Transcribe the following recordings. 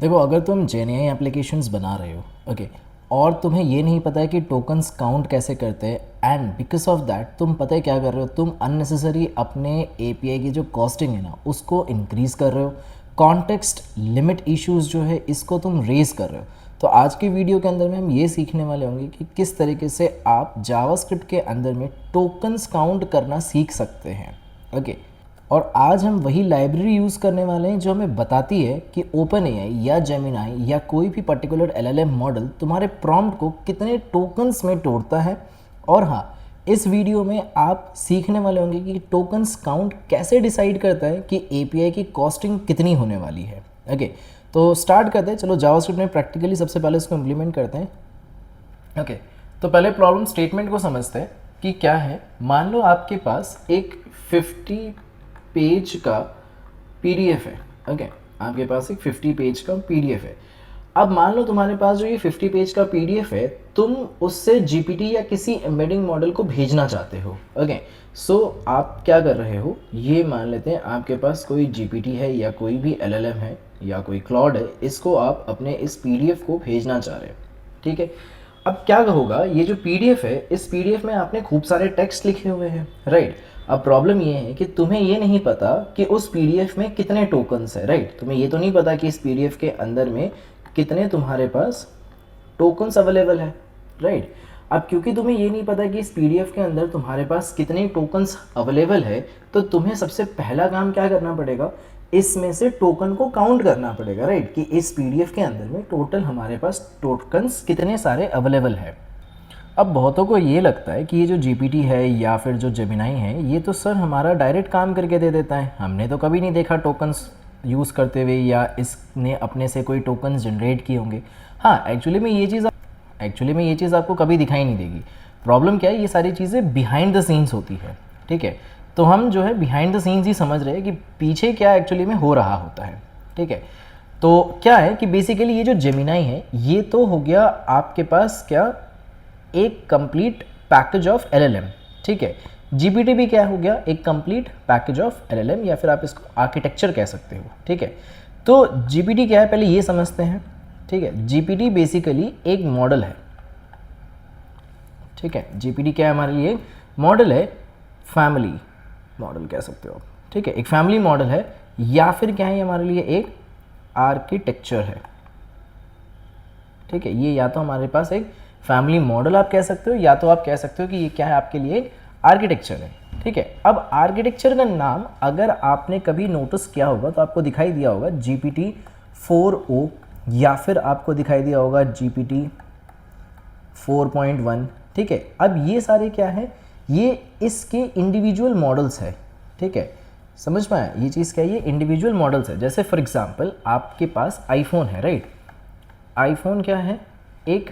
देखो, अगर तुम जेएनआई एप्लीकेशंस बना रहे हो, ओके, और तुम्हें ये नहीं पता है कि टोकन्स काउंट कैसे करते हैं, एंड बिकॉज ऑफ दैट तुम पता है क्या कर रहे हो, तुम अननेसेसरी अपने एपीआई की जो कॉस्टिंग है ना उसको इंक्रीज़ कर रहे हो। कॉन्टेक्स्ट लिमिट इश्यूज जो है इसको तुम रेज कर रहे हो। तो आज के वीडियो के अंदर में हम ये सीखने वाले होंगे कि किस तरीके से आप जावास्क्रिप्ट के अंदर में टोकन्स काउंट करना सीख सकते हैं, ओके। और आज हम वही लाइब्रेरी यूज़ करने वाले हैं जो हमें बताती है कि ओपन एआई या जेमिनाई या कोई भी पर्टिकुलर एलएलएम मॉडल तुम्हारे प्रॉम्प्ट को कितने टोकन्स में तोड़ता है। और हाँ, इस वीडियो में आप सीखने वाले होंगे कि टोकन्स काउंट कैसे डिसाइड करता है कि एपीआई की कॉस्टिंग कितनी होने वाली है, ओके। तो स्टार्ट करते हैं, चलो जावास्क्रिप्ट में प्रैक्टिकली सबसे पहले इसको इम्प्लीमेंट करते हैं, ओके। तो पहले प्रॉब्लम स्टेटमेंट को समझते हैं कि क्या है। मान लो आपके पास एक 50 पेज का पीडीएफ है, ओके। आपके पास एक 50 पेज का पीडीएफ है। अब मान लो तुम्हारे पास जो ये 50 पेज का पीडीएफ है, तुम उससे जीपीटी या किसी एम्बेडिंग मॉडल को भेजना चाहते हो, ओके। सो आप क्या कर रहे हो, ये मान लेते हैं आपके पास कोई जीपीटी है या कोई भी एलएलएम है या कोई क्लॉड है, इसको आप अपने इस पीडीएफ को भेजना चाह रहे हो, ठीक है। अब क्या होगा, ये जो पीडीएफ है, इस पीडीएफ में आपने खूब सारे टेक्स्ट लिखे हुए हैं, राइट। अब प्रॉब्लम ये है कि तुम्हें ये नहीं पता कि उस पीडीएफ में कितने टोकन्स है, राइट। तुम्हें ये तो नहीं पता कि इस पीडीएफ के अंदर में कितने तुम्हारे पास टोकन्स अवेलेबल है, राइट। अब क्योंकि तुम्हें ये नहीं पता कि इस पीडीएफ के अंदर तुम्हारे पास कितने टोकन्स अवेलेबल है, तो तुम्हें सबसे पहला काम क्या करना पड़ेगा, इसमें से टोकन को काउंट करना पड़ेगा, राइट। कि इस पीडीएफ के अंदर में टोटल हमारे पास टोकन्स कितने सारे अवेलेबल है। अब बहुतों को ये लगता है कि ये जो जीपीटी है या फिर जो जेमिनाई है, ये तो सर हमारा डायरेक्ट काम करके दे देता है, हमने तो कभी नहीं देखा टोकन्स यूज़ करते हुए या इसने अपने से कोई टोकन्स जनरेट किए होंगे। हाँ, एक्चुअली में ये चीज़ आपको कभी दिखाई नहीं देगी। प्रॉब्लम क्या है, ये सारी चीज़ें बिहाइंड द सीन्स होती है, ठीक है। तो हम जो है बिहाइंड द सीन्स ही समझ रहे हैं कि पीछे क्या एक्चुअली में हो रहा होता है, ठीक है। तो क्या है कि बेसिकली ये जो जेमिनाई है, ये तो हो गया आपके पास क्या, एक कंप्लीट पैकेज ऑफ एलएलएम, ठीक है। जीपीटी भी क्या हो गया, एक कंप्लीट पैकेज ऑफ एलएलएम, या फिर आप इसको आर्किटेक्चर कह सकते हो, ठीक है। तो जीपीटी क्या है पहले ये समझते हैं, ठीक है। जीपीटी बेसिकली एक मॉडल है, ठीक है। जीपीटी क्या है हमारे लिए, मॉडल है, फैमिली मॉडल कह सकते हो, ठीक है। एक फैमिली मॉडल है, या फिर क्या है हमारे लिए एक आर्किटेक्चर है, ठीक है। ये या तो हमारे पास एक फैमिली मॉडल आप कह सकते हो, या तो आप कह सकते हो कि ये क्या है आपके लिए एक आर्किटेक्चर है, ठीक है। अब आर्किटेक्चर का नाम अगर आपने कभी नोटिस किया होगा तो आपको दिखाई दिया होगा जीपीटी 4o, या फिर आपको दिखाई दिया होगा जीपीटी 4.1, ठीक है। अब ये सारे क्या है, ये इसके इंडिविजुअल मॉडल्स है, ठीक है। समझ में आया, ये चीज़ क्या है, ये इंडिविजुअल मॉडल्स है। जैसे फॉर एग्जांपल आपके पास आईफोन है, राइट। आईफोन क्या है, एक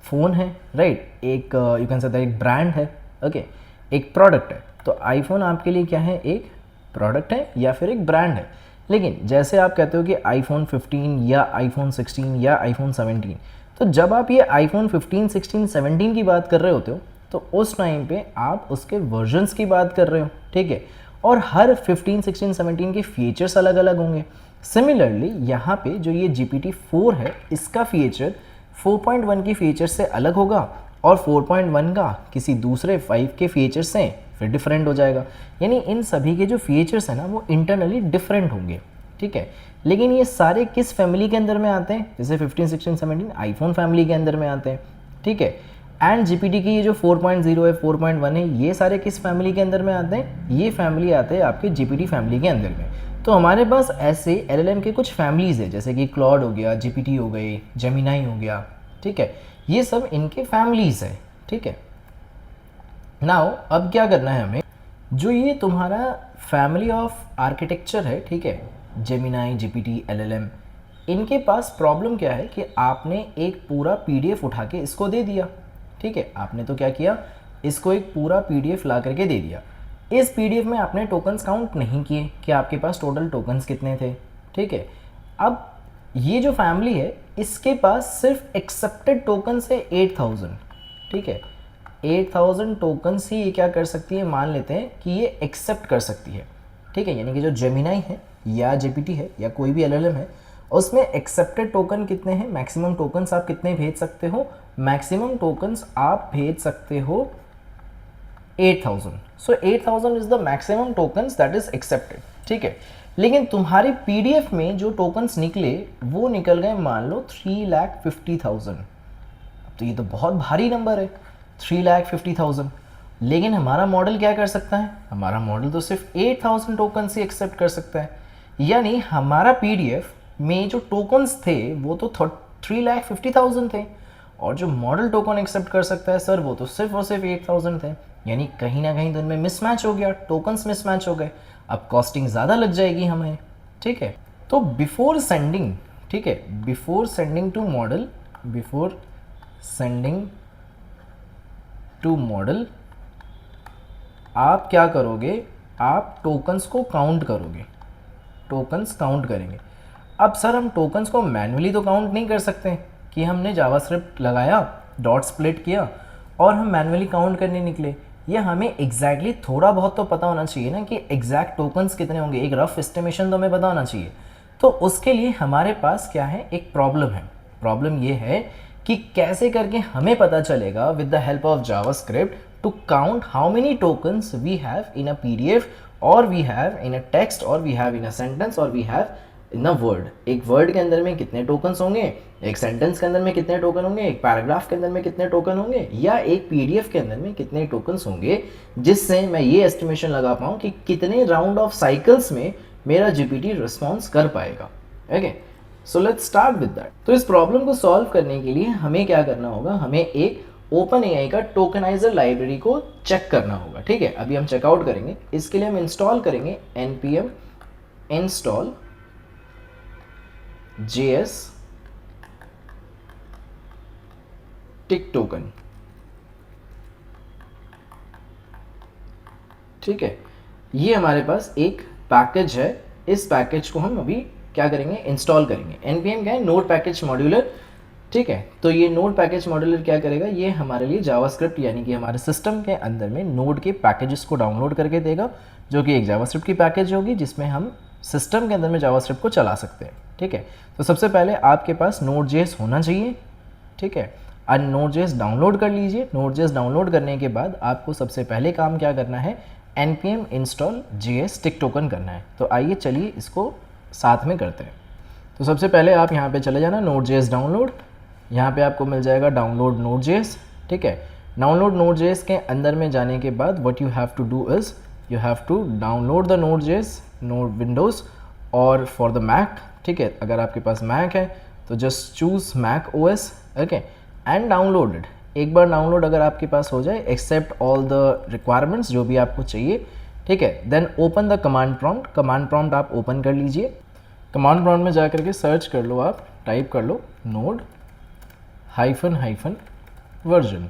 फ़ोन है, राइट। एक यू कैन से एक ब्रांड है, ओके, एक प्रोडक्ट है। तो आईफोन आपके लिए क्या है, एक प्रोडक्ट है या फिर एक ब्रांड है। लेकिन जैसे आप कहते हो कि आईफोन 15 या आईफोन 16 या आईफोन 17, तो जब आप ये आईफोन 15, 16, 17 की बात कर रहे होते हो, तो उस टाइम पे आप उसके वर्जन्स की बात कर रहे हो, ठीक है। और हर 15, 16, 17 के फीचर्स अलग अलग होंगे। सिमिलरली यहाँ पे जो ये GPT 4 है, इसका फीचर 4.1 की फीचर से अलग होगा, और 4.1 का किसी दूसरे 5 के फीचर से फिर डिफरेंट हो जाएगा। यानी इन सभी के जो फीचर्स हैं ना, वो इंटरनली डिफरेंट होंगे, ठीक है। लेकिन ये सारे किस फैमिली के अंदर में आते हैं, जैसे 15, 16, 17 आईफोन फैमिली के अंदर में आते हैं, ठीक है। एंड जीपीटी की ये जो 4.0 है, 4.1 है, ये सारे किस फैमिली के अंदर में आते हैं, ये फैमिली आते हैं आपके जीपीटी फैमिली के अंदर में। तो हमारे पास ऐसे एलएलएम के कुछ फैमिलीज है, जैसे कि क्लॉड हो गया, जीपीटी हो गई, जेमिनाई हो गया, ठीक है। ये सब इनके फैमिलीज है, ठीक है। नाउ अब क्या करना है हमें, जो ये तुम्हारा फैमिली ऑफ आर्किटेक्चर है, ठीक है, जेमिनाई, जीपीटी, एलएलएम, इनके पास प्रॉब्लम क्या है कि आपने एक पूरा पीडीएफ उठा के इसको दे दिया, ठीक है। आपने तो क्या किया, इसको एक पूरा पीडीएफ ला करके दे दिया। इस पीडीएफ में आपने टोकन्स काउंट नहीं किए कि आपके पास टोटल टोकन्स कितने थे, ठीक है। अब ये जो फैमिली है, इसके पास सिर्फ एक्सेप्टेड टोकन्स है 8000, ठीक है। 8000 टोकन्स ही ये क्या कर सकती है, मान लेते हैं कि ये एक्सेप्ट कर सकती है, ठीक है। यानी कि जो जेमिनाई है या जेपीटी है या कोई भी एलएलएम है, उसमें एक्सेप्टेड टोकन कितने हैं, मैक्सिमम टोकन्स आप कितने भेज सकते हो, मैक्सिमम टोकन्स आप भेज सकते हो 8000. सो 8000 is the maximum tokens that is accepted. ठीक है, लेकिन तुम्हारे पीडीएफ में जो टोकन्स निकले वो निकल गए मान लो 3,50,000. तो ये तो बहुत भारी नंबर है 3,50,000. लेकिन हमारा मॉडल क्या कर सकता है, हमारा मॉडल तो सिर्फ 8,000 टोकन्स ही एक्सेप्ट कर सकता है. यानी हमारा पीडीएफ में जो टोकन्स थे वो तो 3,50,000 थे, और जो मॉडल टोकन एक्सेप्ट कर सकता है सर वो तो सिर्फ और सिर्फ 8,000 थे. यानी कहीं ना कहीं तो इनमें मिसमैच हो गया, टोकन्स मिसमैच हो गए. अब कॉस्टिंग ज़्यादा लग जाएगी हमें. ठीक है, तो बिफोर सेंडिंग, ठीक है, before sending to model, before sending to model आप क्या करोगे, आप टोकन्स को काउंट करोगे, टोकन्स काउंट करेंगे. अब सर हम टोकन्स को मैन्युअली तो काउंट नहीं कर सकते कि हमने जावास्क्रिप्ट लगाया, डॉट स्प्लिट किया और हम मैन्युअली काउंट करने निकले. ये हमें एग्जैक्टली थोड़ा बहुत तो पता होना चाहिए ना कि एग्जैक्ट टोकन्स कितने होंगे, एक रफ एस्टिमेशन तो हमें पता होना चाहिए. तो उसके लिए हमारे पास क्या है, एक प्रॉब्लम है. प्रॉब्लम ये है कि कैसे करके हमें पता चलेगा with the help of JavaScript to count how many tokens we have in a PDF, और we have in a text, और we have in a sentence, और we have in a word. एक वर्ड के अंदर में कितने tokens होंगे, एक सेंटेंस के अंदर में कितने टोकन होंगे, एक पैराग्राफ के अंदर में कितने टोकन होंगे, या एक पीडीएफ के अंदर में कितने टोकन्स होंगे, जिससे मैं ये एस्टिमेशन लगा पाऊँ कि कितने राउंड ऑफ साइकिल्स में मेरा जीपीटी रिस्पॉन्स कर पाएगा. Okay, so let's start with that. तो इस प्रॉब्लम को सॉल्व करने के लिए हमें क्या करना होगा, हमें एक ओपन एआई का टोकनाइजर लाइब्रेरी को चेक करना होगा. ठीक है, अभी हम चेकआउट करेंगे. इसके लिए हम इंस्टॉल करेंगे npm install js tick token. ठीक है, ये हमारे पास एक पैकेज है. इस पैकेज को हम अभी क्या करेंगे, इंस्टॉल करेंगे. npm क्या है, नोड पैकेज मॉड्यूलर. ठीक है, तो ये नोड पैकेज मॉड्यूलर क्या करेगा, ये हमारे लिए जावास्क्रिप्ट यानी कि हमारे सिस्टम के अंदर में नोड के पैकेजेस को डाउनलोड करके देगा, जो कि एक जावास्क्रिप्ट की पैकेज होगी जिसमें हम सिस्टम के अंदर में जावास्क्रिप्ट को चला सकते हैं. ठीक है, तो सबसे पहले आपके पास Node.js होना चाहिए. ठीक है, और Node.js डाउनलोड कर लीजिए. Node.js डाउनलोड करने के बाद आपको सबसे पहले काम क्या करना है, npm install js tick token करना है. तो आइए चलिए इसको साथ में करते हैं. तो सबसे पहले आप यहाँ पे चले जाना Node.js डाउनलोड. यहाँ पे आपको मिल जाएगा डाउनलोड Node.js. ठीक है, डाउनलोड Node.js के अंदर में जाने के बाद what you have to do is you have to download the Node.js, node windows और फॉर द मैक. ठीक है, अगर आपके पास मैक है तो just choose Mac OS. Okay, and downloaded. एक बार डाउनलोड अगर आपके पास हो जाए, एक्सेप्ट ऑल द रिक्वायरमेंट्स जो भी आपको चाहिए. ठीक है, then open the command prompt. Command prompt आप ओपन कर लीजिए. कमांड प्रॉम्प्ट में जा करके सर्च कर लो, आप टाइप कर लो node hyphen hyphen version.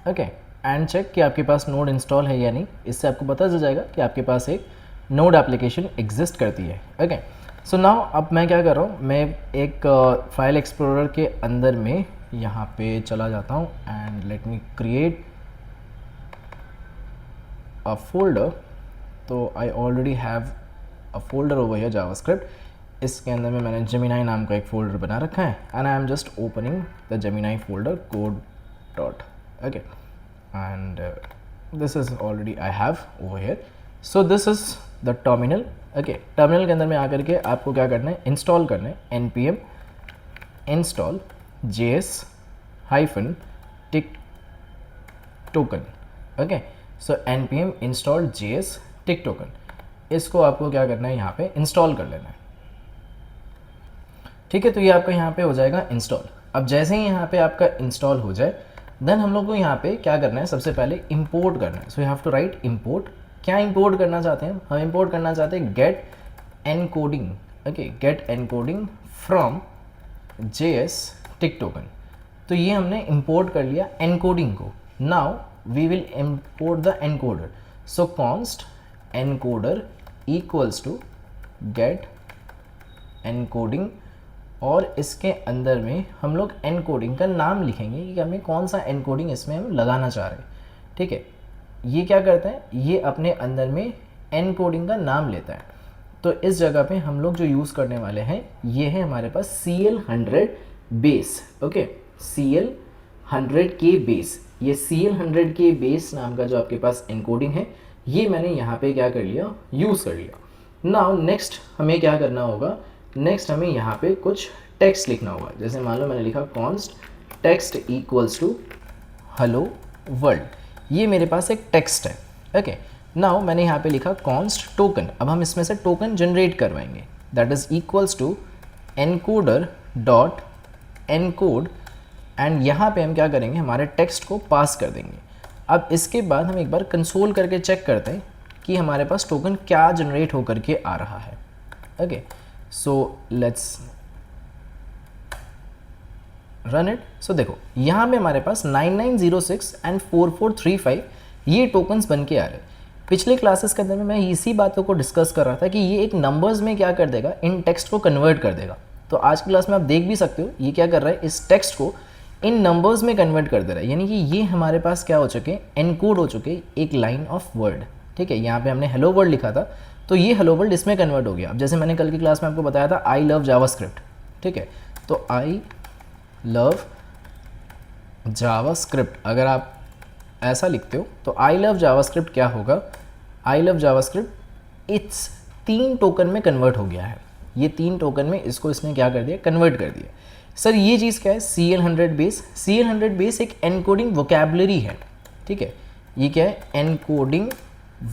Okay, and check कि आपके पास नोड इंस्टॉल है या नहीं. इससे आपको पता चल जाएगा कि आपके पास एक नोड एप्लीकेशन एग्जिस्ट करती है. ओके, सो नाउ अब मैं क्या कर रहा हूँ, मैं एक फाइल एक्सप्लोरर के अंदर में यहाँ पे चला जाता हूँ and let me create a folder. तो I already have a folder over here JavaScript. इसके अंदर में मैंने जेमिनाई नाम का एक फ़ोल्डर बना रखा है and I am just opening the Gemini folder code dot. Okay, and this is already I have over here. So this is the terminal. Okay, terminal के अंदर में आकर के आपको क्या करना है, इंस्टॉल करना है npm install js hyphen tick token. Okay, सो npm install js tick token. इसको आपको क्या करना है, यहाँ पे इंस्टॉल कर लेना है. ठीक है, तो ये आपका यहाँ पे हो जाएगा इंस्टॉल. अब जैसे ही यहाँ पे आपका इंस्टॉल हो जाए, देन हम लोग को यहाँ पे क्या करना है, सबसे पहले इंपोर्ट करना है. So you have to write import. क्या इंपोर्ट करना चाहते हैं हम इंपोर्ट करना चाहते हैं get encoding. Okay, get encoding from js tick token. तो ये हमने इंपोर्ट कर लिया एनकोडिंग को. Now we will import the encoder. So const encoder equals to get encoding, और इसके अंदर में हम लोग एनकोडिंग का नाम लिखेंगे कि हमें कौन सा एनकोडिंग इसमें हम लगाना चाह रहे हैं. ठीक है, ये क्या करता है, ये अपने अंदर में एनकोडिंग का नाम लेता है. तो इस जगह पे हम लोग जो यूज़ करने वाले हैं ये है हमारे पास CL100 बेस। ओके, CL100 के बेस, ये CL100 के बेस नाम का जो आपके पास एनकोडिंग है ये मैंने यहाँ पे क्या कर लिया, यूज़ कर लिया। नाउ नेक्स्ट हमें क्या करना होगा, नेक्स्ट हमें यहाँ पे कुछ टेक्स्ट लिखना होगा। जैसे मान लो मैंने लिखा const text equals to hello world, ये मेरे पास एक टेक्स्ट है। ओके, नाउ मैंने यहाँ पे लिखा कॉन्स्ट टोकन, अब हम इसमें से टोकन जनरेट करवाएंगे, that is equals to encoder dot encode, and यहाँ पे हम क्या करेंगे, हमारे टेक्स्ट को पास कर देंगे। अब इसके बाद हम एक बार कंसोल करके चेक करते हैं कि हमारे पास टोकन क्या जनरेट होकर के आ रहा है। Okay, so let's run it. So देखो यहाँ पे हमारे पास 9906 एंड 4435 ये टोकन्स बन के आ रहे हैं। पिछले क्लासेस के अंदर में मैं इसी बातों को डिस्कस कर रहा था कि ये एक नंबर्स में क्या कर देगा, इन टेक्स्ट को कन्वर्ट कर देगा। तो आज की क्लास में आप देख भी सकते हो ये क्या कर रहा है, इस टेक्स्ट को इन नंबर्स में कन्वर्ट कर दे रहा है, यानी कि ये हमारे पास क्या हो चुके, एनकोड हो चुके एक लाइन ऑफ वर्ड। ठीक है, यहाँ पे हमने हेलो वर्ल्ड लिखा था तो ये हेलो वर्ल्ड इसमें कन्वर्ट हो गया। अब जैसे मैंने कल की क्लास में आपको बताया था आई लव जावास्क्रिप्ट, ठीक है, तो आई लव जावास्क्रिप्ट, अगर आप ऐसा लिखते हो तो आई लव जावास्क्रिप्ट क्या होगा, I love JavaScript it's 3 token में कन्वर्ट हो गया है। ये 3 टोकन में इसको इसने क्या कर दिया, कन्वर्ट कर दिया। सर ये चीज़ क्या है, CL100 बेस। CL100 बेस एक एनकोडिंग वोकैबुलरी है। ठीक है, ये क्या है, एनकोडिंग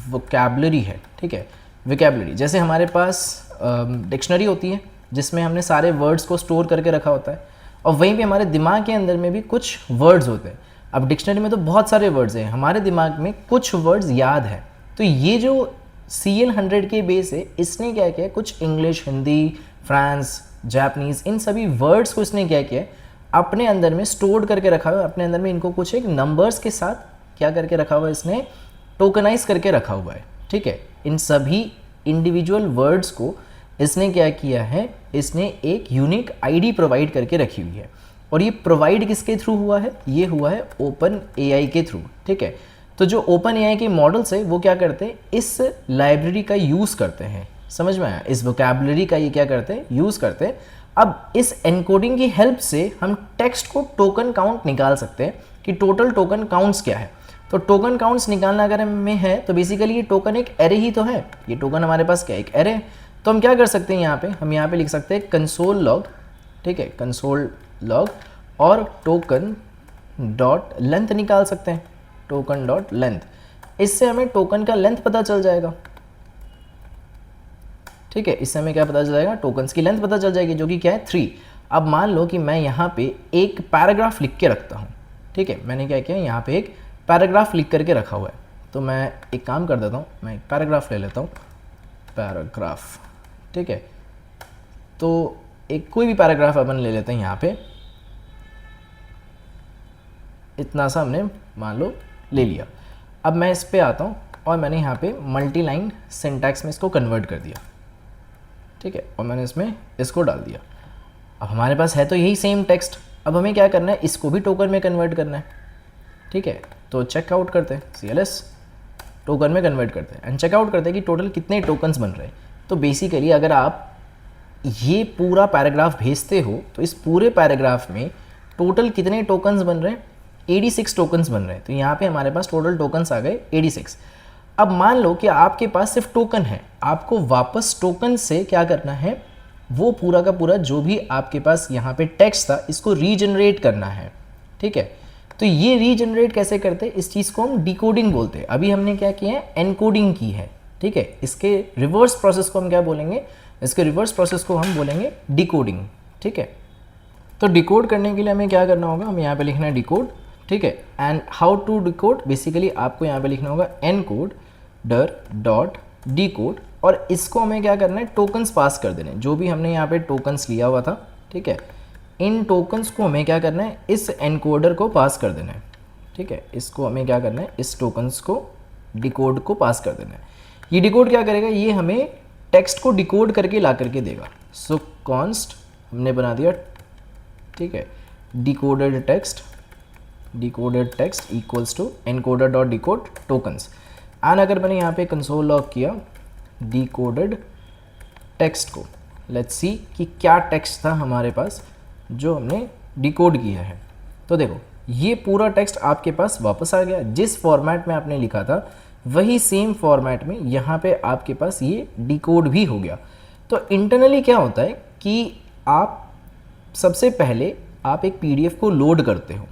वोकैबुलरी है। ठीक है, वोकैबुलरी जैसे हमारे पास डिक्शनरी होती है जिसमें हमने सारे वर्ड्स को स्टोर करके रखा होता है, और वहीं पे हमारे दिमाग के अंदर में भी कुछ वर्ड्स होते हैं। अब डिक्शनरी में तो बहुत सारे वर्ड्स हैं, हमारे दिमाग में कुछ वर्ड्स याद है। तो ये जो CL100 के बेस है इसने क्या किया, कुछ इंग्लिश, हिंदी, फ्रांस, जापानीज़, इन सभी वर्ड्स को इसने क्या किया, अपने अंदर में स्टोर करके रखा हुआ है। अपने अंदर में इनको कुछ एक नंबर्स के साथ क्या करके रखा हुआ है, इसने टोकनाइज करके रखा हुआ है। ठीक है, इन सभी इंडिविजुअल वर्ड्स को इसने क्या किया है, इसने एक यूनिक आईडी प्रोवाइड करके रखी हुई है। और ये प्रोवाइड किसके थ्रू हुआ है, ये हुआ है ओपन एआई के थ्रू। ठीक है, तो जो ओपन एआई के मॉडल्स है वो क्या करते हैं, इस लाइब्रेरी का यूज़ करते हैं। समझ में आया, इस वोकैबुलरी का ये क्या करते हैं, यूज़ करते हैं। अब इस एनकोडिंग की हेल्प से हम टेक्स्ट को टोकन काउंट निकाल सकते हैं कि टोटल टोकन काउंट्स क्या है। तो टोकन काउंट्स निकालना अगर में है तो बेसिकली ये टोकन एक एरे ही तो है। ये टोकन हमारे पास क्या है, एक एरे है। तो हम क्या कर सकते हैं, यहाँ पे हम यहाँ पे लिख सकते हैं कंसोल लॉग। ठीक है, कंसोल लॉग और टोकन डॉट लेंथ निकाल सकते हैं, टोकन डॉट लेंथ। इससे हमें टोकन का लेंथ पता चल जाएगा। ठीक है, इससे हमें क्या पता चल जाएगा, टोकन्स की लेंथ पता चल जाएगी, जो कि क्या है 3। अब मान लो कि मैं यहाँ पे एक पैराग्राफ लिख के रखता हूँ। ठीक है, मैंने क्या किया, यहाँ पे एक पैराग्राफ लिख करके रखा हुआ है। तो मैं एक काम कर देता हूँ, मैं एक पैराग्राफ ले लेता हूँ, पैराग्राफ। ठीक है, तो एक कोई भी पैराग्राफ अपन ले लेते हैं। यहाँ पे इतना सा हमने मान लो ले लिया। अब मैं इस पे आता हूँ और मैंने यहाँ पे मल्टी लाइन सिंटैक्स में इसको कन्वर्ट कर दिया। ठीक है, और मैंने इसमें इसको डाल दिया। अब हमारे पास है तो यही सेम टेक्स्ट। अब हमें क्या करना है, इसको भी टोकन में कन्वर्ट करना है। ठीक है, तो चेकआउट करते हैं, CLS टोकन में कन्वर्ट करते हैं एंड चेकआउट करते हैं कि टोटल कितने टोकन्स बन रहे हैं। तो बेसिकली अगर आप ये पूरा पैराग्राफ भेजते हो तो इस पूरे पैराग्राफ में टोटल कितने टोकन्स बन रहे हैं, 86 टोकन्स बन रहे हैं। तो यहाँ पे हमारे पास टोटल टोकन्स आ गए 86। अब मान लो कि आपके पास सिर्फ टोकन है, आपको वापस टोकन से क्या करना है, वो पूरा का पूरा जो भी आपके पास यहाँ पे टेक्स्ट था इसको रीजनरेट करना है। ठीक है, तो ये रीजनरेट कैसे करते हैं, इस चीज़ को हम डिकोडिंग बोलते हैं। अभी हमने क्या किया है, एनकोडिंग की है। ठीक है, इसके रिवर्स प्रोसेस को हम क्या बोलेंगे, इसके रिवर्स प्रोसेस को हम बोलेंगे डिकोडिंग। ठीक है, तो डिकोड करने के लिए हमें क्या करना होगा, हमें यहाँ पे लिखना है डिकोड। ठीक है, and how to decode, basically आपको यहाँ पे लिखना होगा एनकोड डर डॉट डिकोड, और इसको हमें क्या करना है, टोकन्स पास कर देने, जो भी हमने यहाँ पे टोकन्स लिया हुआ था। ठीक है, इन टोकन्स को हमें क्या करना है, इस एनकोडर को पास कर देना है। ठीक है, इसको हमें क्या करना है, इस टोकन्स को डिकोड को पास कर देना है। ये डिकोड क्या करेगा, ये हमें टेक्स्ट को डिकोड करके ला करके देगा। सो कॉन्स्ट हमने बना दिया। ठीक है, decoded text equals to encoder dot decode tokens. And अगर मैंने यहाँ पे कंसोल लॉग किया डिकोडेड टेक्स्ट को, लेट्स सी कि क्या टेक्स्ट था हमारे पास जो हमने डिकोड किया है। तो देखो ये पूरा टेक्स्ट आपके पास वापस आ गया, जिस फॉर्मेट में आपने लिखा था वही सेम फॉर्मेट में यहाँ पे आपके पास ये डिकोड भी हो गया। तो इंटरनली क्या होता है कि आप सबसे पहले आप एक पीडीएफ को लोड करते हो,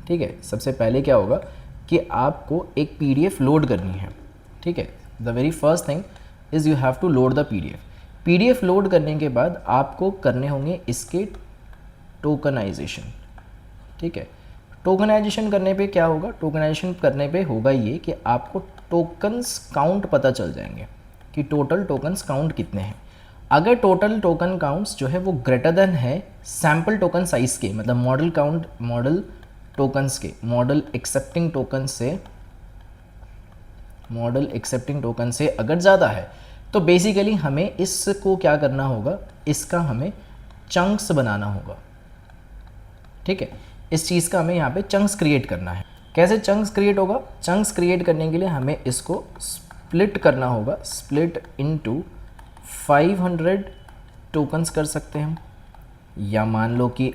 ठीक है। सबसे पहले क्या होगा कि आपको एक पीडीएफ लोड करनी है, ठीक है। The very first thing is you have to load the PDF. PDF load करने के बाद आपको करने होंगे इसके टोकनाइजेशन, ठीक है। टोकनाइजेशन करने पे क्या होगा, टोकनाइजेशन करने पे होगा ये कि आपको टोकन्स काउंट पता चल जाएंगे कि टोटल टोकन्स काउंट कितने हैं। अगर टोटल टोकन काउंट्स जो है वो ग्रेटर देन है सैम्पल टोकन साइज़ के, मतलब मॉडल काउंट मॉडल टोकन्स के, मॉडल एक्सेप्टिंग टोकन से अगर ज़्यादा है तो बेसिकली हमें इसको क्या करना होगा, इसका हमें चंक्स बनाना होगा, ठीक है। इस चीज़ का हमें यहाँ पे चंक्स क्रिएट करना है। कैसे चंक्स क्रिएट होगा, चंक्स क्रिएट करने के लिए हमें इसको स्प्लिट करना होगा, स्प्लिट इनटू 500 टोकन्स कर सकते हैं हम, या मान लो कि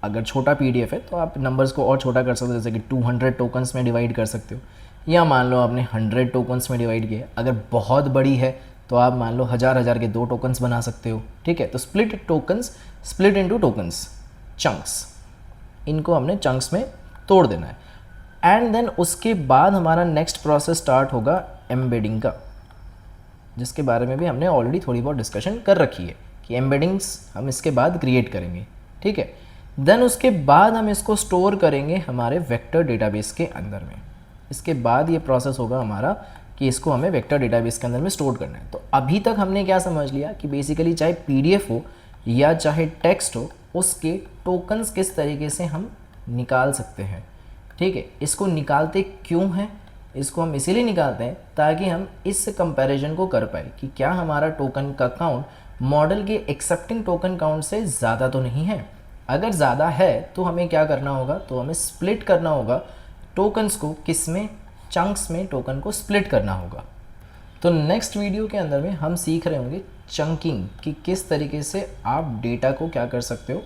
अगर छोटा पीडीएफ है तो आप नंबर्स को और छोटा कर सकते हो, जैसे कि 200 टोकन्स में डिवाइड कर सकते हो, या मान लो आपने 100 टोकन्स में डिवाइड किया। अगर बहुत बड़ी है तो आप मान लो हज़ार के 2 टोकन्स बना सकते हो, ठीक है। तो स्प्लिट इनटू टोकन्स, चंक्स, इनको हमने चंक्स में तोड़ देना है। एंड देन उसके बाद हमारा नेक्स्ट प्रोसेस स्टार्ट होगा एम्बेडिंग का, जिसके बारे में भी हमने ऑलरेडी थोड़ी बहुत डिस्कशन कर रखी है कि एम्बेडिंग्स हम इसके बाद क्रिएट करेंगे, ठीक है। देन उसके बाद हम इसको स्टोर करेंगे हमारे वेक्टर डेटाबेस के अंदर में। इसके बाद ये प्रोसेस होगा हमारा कि इसको हमें वेक्टर डेटाबेस के अंदर में स्टोर करना है। तो अभी तक हमने क्या समझ लिया कि बेसिकली चाहे पीडीएफ हो या चाहे टेक्स्ट हो, उसके टोकन्स किस तरीके से हम निकाल सकते हैं, ठीक है। इसको निकालते क्यों हैं, इसको हम इसीलिए निकालते हैं ताकि हम इस कंपैरिजन को कर पाए कि क्या हमारा टोकन का काउंट मॉडल के एक्सेप्टिंग टोकन काउंट से ज़्यादा तो नहीं है। अगर ज़्यादा है तो हमें क्या करना होगा, तो हमें स्प्लिट करना होगा टोकन्स को, किस में, चंक्स में टोकन को स्प्लिट करना होगा। तो नेक्स्ट वीडियो के अंदर में हम सीख रहे होंगे चंकिंग, कि किस तरीके से आप डेटा को क्या कर सकते हो,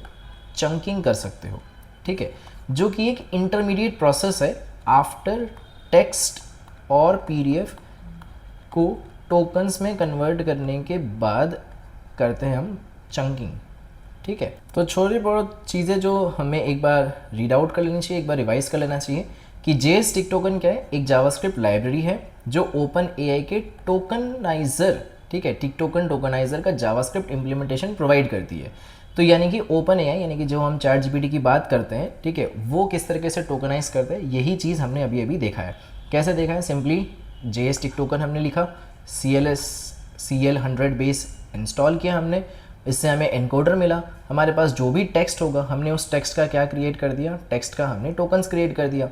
चंकिंग कर सकते हो, ठीक है। जो कि एक इंटरमीडिएट प्रोसेस है आफ्टर टेक्स्ट और पीडीएफ को टोकन्स में कन्वर्ट करने के बाद करते हैं हम चंकिंग, ठीक है। तो छोटी बहुत चीज़ें जो हमें एक बार रीड आउट कर लेनी चाहिए, एक बार रिवाइज कर लेना चाहिए कि JS टिक टोकन क्या है, एक जावास्क्रिप्ट लाइब्रेरी है जो ओपन AI के टोकनाइजर, ठीक है, टिक टोकन टोकनाइजर का जावास्क्रिप्ट इम्प्लीमेंटेशन प्रोवाइड करती है। तो यानी कि ओपन AI, यानी कि जो हम चैट जीपीटी की बात करते हैं, ठीक है, वो किस तरीके से टोकनाइज करते हैं, यही चीज़ हमने अभी अभी देखा है। कैसे देखा है, सिंपली JS टिक टोकन हमने लिखा, CL100 बेस इंस्टॉल किया हमने, इससे हमें एनकोडर मिला। हमारे पास जो भी टेक्स्ट होगा हमने उस टेक्स्ट का क्या क्रिएट कर दिया, टेक्स्ट का हमने टोकन्स क्रिएट कर दिया।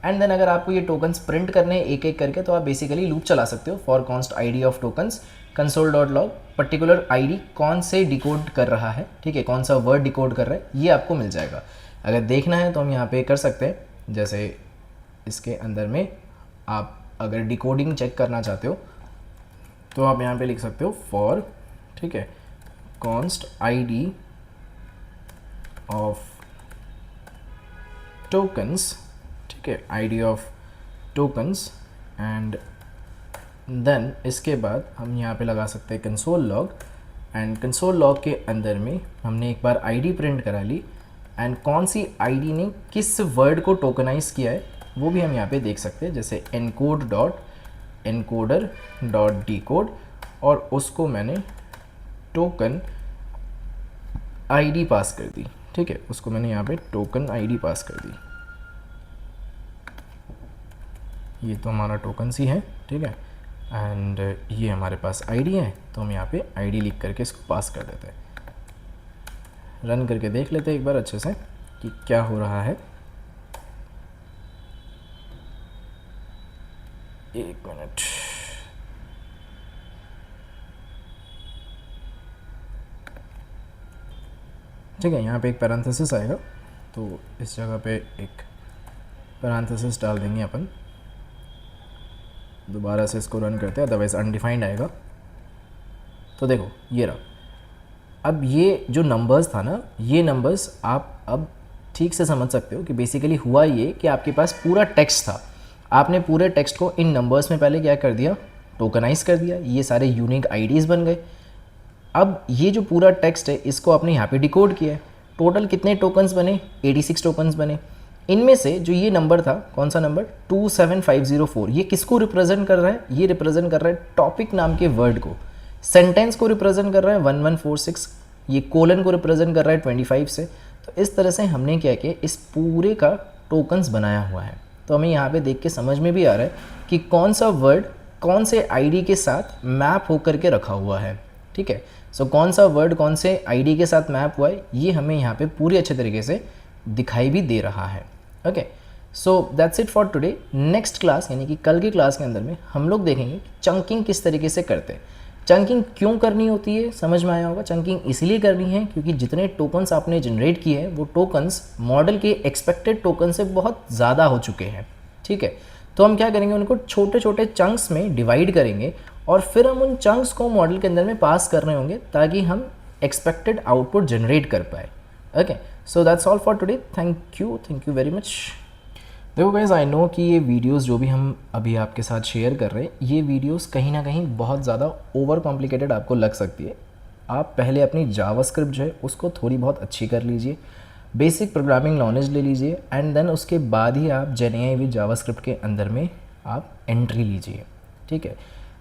एंड देन अगर आपको ये टोकन्स प्रिंट करने एक एक करके, तो आप बेसिकली लूप चला सकते हो, for const ID of tokens console.log, particular ID कौन से डिकोड कर रहा है, ठीक है, कौन सा वर्ड डिकोड कर रहा है, ये आपको मिल जाएगा। अगर देखना है तो हम यहाँ पे कर सकते हैं, जैसे इसके अंदर में आप अगर डिकोडिंग चेक करना चाहते हो तो आप यहाँ पे लिख सकते हो फॉर, ठीक है, const ID ऑफ टोकन्स, ठीक है, ID of tokens, and then इसके बाद हम यहाँ पे लगा सकते हैं console log, and console log के अंदर में हमने एक बार ID प्रिंट करा ली, एंड कौन सी ID ने किस वर्ड को टोकनाइज किया है वो भी हम यहाँ पे देख सकते हैं, जैसे encoder.decode, और उसको मैंने टोकन ID पास कर दी, ठीक है, उसको मैंने यहाँ पे टोकन ID पास कर दी। ये तो हमारा टोकन्स ही है, ठीक है, एंड ये हमारे पास ID है, तो हम यहाँ पे ID लिख करके इसको पास कर देते हैं। रन करके देख लेते हैं एक बार अच्छे से कि क्या हो रहा है। एक मिनट, ठीक है, यहाँ पे एक पैरेंथेसिस आएगा, तो इस जगह पे एक पैरेंथेसिस डाल देंगे अपन। दोबारा से इसको रन करते हैं, अदरवाइज अनडिफाइंड आएगा। तो देखो ये रहा, अब ये जो नंबर्स था ना, ये नंबर्स आप अब ठीक से समझ सकते हो कि बेसिकली हुआ ये कि आपके पास पूरा टेक्स्ट था, आपने पूरे टेक्स्ट को इन नंबर्स में पहले क्या कर दिया, टोकनाइज कर दिया, ये सारे यूनिक आईडीज़ बन गए। अब ये जो पूरा टेक्स्ट है इसको आपने यहाँ पे डिकोड किया है। टोटल कितने टोकन्स बने, 86 टोकन्स बने। इनमें से जो ये नंबर था, कौन सा नंबर, 27504, ये किसको रिप्रेजेंट कर रहा है, ये रिप्रेजेंट कर रहा है टॉपिक नाम के वर्ड को। सेंटेंस को रिप्रेजेंट कर रहा है 1146, ये कोलन को रिप्रेजेंट कर रहा है 25 से। तो इस तरह से हमने क्या किया, इस पूरे का टोकन्स बनाया हुआ है। तो हमें यहाँ पे देख के समझ में भी आ रहा है कि कौन सा वर्ड कौन से आईडी के साथ मैप होकर के रखा हुआ है। ठीक है, सो कौन सा वर्ड कौन से आईडी के साथ मैप हुआ है ये हमें यहाँ पे पूरी अच्छे तरीके से दिखाई भी दे रहा है। Okay, so that's it for today. Next class यानी कि कल की क्लास के अंदर में हम लोग देखेंगे चंकिंग किस तरीके से करते हैं। चंकिंग क्यों करनी होती है समझ में आया होगा। चंकिंग इसलिए करनी है क्योंकि जितने टोकन्स आपने जनरेट किए हैं वो टोकन्स मॉडल के एक्सपेक्टेड टोकन से बहुत ज़्यादा हो चुके हैं। ठीक है, तो हम क्या करेंगे, उनको छोटे छोटे चंक्स में डिवाइड करेंगे और फिर हम उन चंक्स को मॉडल के अंदर में पास कर रहे होंगे ताकि हम एक्सपेक्टेड आउटपुट जनरेट कर पाए। Okay, so that's all for today. Thank you very much. देखो गाइस, आई नो कि ये वीडियोस जो भी हम अभी आपके साथ शेयर कर रहे हैं, ये वीडियोस कहीं ना कहीं बहुत ज़्यादा ओवर कॉम्प्लिकेटेड आपको लग सकती है। आप पहले अपनी जावास्क्रिप्ट जो है उसको थोड़ी बहुत अच्छी कर लीजिए, बेसिक प्रोग्रामिंग नॉलेज ले लीजिए, एंड देन उसके बाद ही आप जेएनआई विद जावास्क्रिप्ट के अंदर में आप एंट्री लीजिए। ठीक है,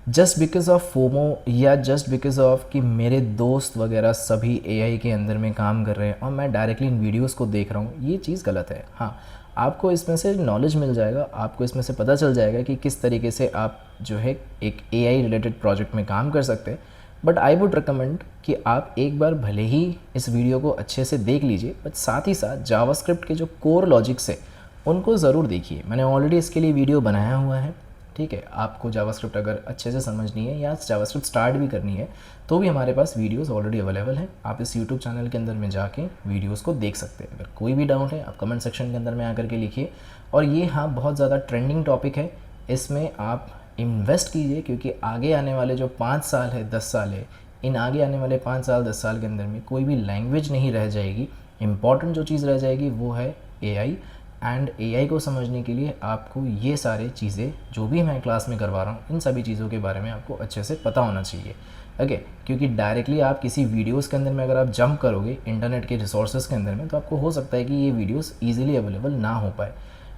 जस्ट बिकॉज ऑफ फोमो या जस्ट बिकॉज ऑफ कि मेरे दोस्त वगैरह सभी एआई के अंदर में काम कर रहे हैं और मैं डायरेक्टली इन वीडियोस को देख रहा हूँ, ये चीज़ गलत है। हाँ, आपको इसमें से नॉलेज मिल जाएगा, आपको इसमें से पता चल जाएगा कि किस तरीके से आप जो है एक एआई रिलेटेड प्रोजेक्ट में काम कर सकते हैं। बट आई वुड रिकमेंड कि आप एक बार भले ही इस वीडियो को अच्छे से देख लीजिए, बट साथ ही साथ जावास्क्रिप्ट के जो कोर लॉजिक्स है उनको ज़रूर देखिए। मैंने ऑलरेडी इसके लिए वीडियो बनाया हुआ है। ठीक है, आपको जावास्क्रिप्ट अगर अच्छे से समझनी है या जावास्क्रिप्ट स्टार्ट भी करनी है तो भी हमारे पास वीडियोस ऑलरेडी अवेलेबल हैं। आप इस यूट्यूब चैनल के अंदर में जाके वीडियोस को देख सकते हैं। अगर कोई भी डाउट है आप कमेंट सेक्शन के अंदर में आकर के लिखिए। और ये हाँ बहुत ज़्यादा ट्रेंडिंग टॉपिक है, इसमें आप इन्वेस्ट कीजिए क्योंकि आगे आने वाले जो 5 साल है 10 साल है, इन आगे आने वाले 5 साल 10 साल के अंदर में कोई भी लैंग्वेज नहीं रह जाएगी। इम्पॉर्टेंट जो चीज़ रह जाएगी वो है एआई। एंड एआई को समझने के लिए आपको ये सारी चीज़ें जो भी मैं क्लास में करवा रहा हूँ, इन सभी चीज़ों के बारे में आपको अच्छे से पता होना चाहिए। ओके, क्योंकि डायरेक्टली आप किसी वीडियोस के अंदर में अगर आप जंप करोगे इंटरनेट के रिसोर्सेज के अंदर में, तो आपको हो सकता है कि ये वीडियोस ईजिली अवेलेबल ना हो पाए।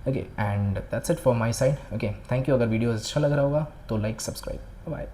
Okay, and that's it for my side. Okay, thank you. अगर वीडियो अच्छा लग रहा होगा तो लाइक, सब्सक्राइब, बाय।